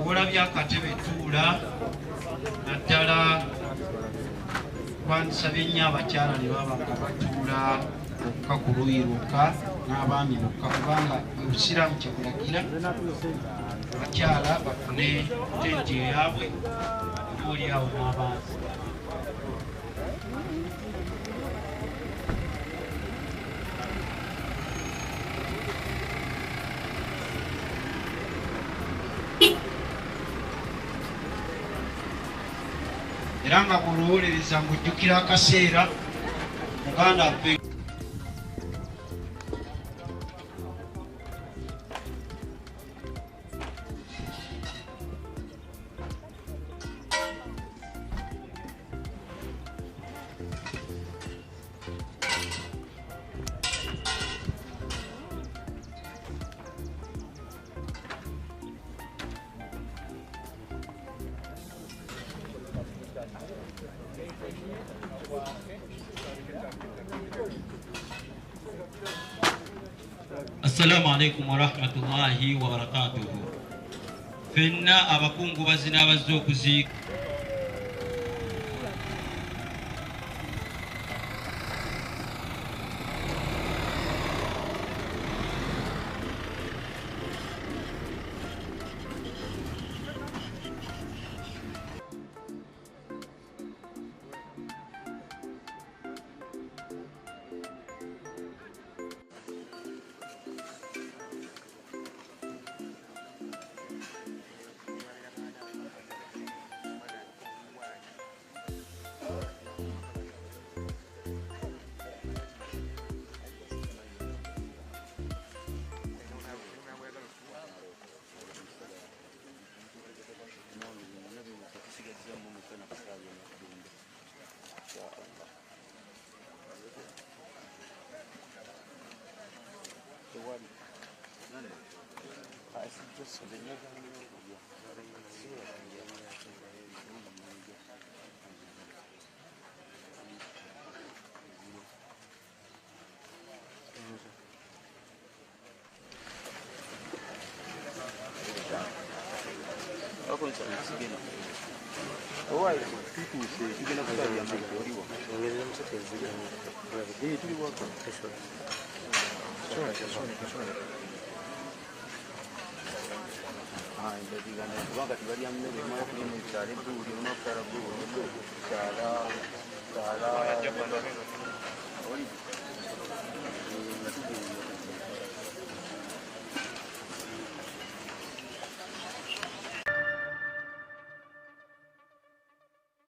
Olabye akatebe tuula naddala twansabye nnyo abakyala ne baba nga batuula bokka ku luuyi lwokka n'abaami bokka kubanga obusiraamu kyebulagira abakyala bafune tenti eyaabwe obaoliawo n'abaami. Era nga bw'olowoleriza ng'ojjukira akaseera muganda waffe Assalamu alaikum warahmatullahi wabarakatuhu. Fenna abakungu bazina abazze okuziika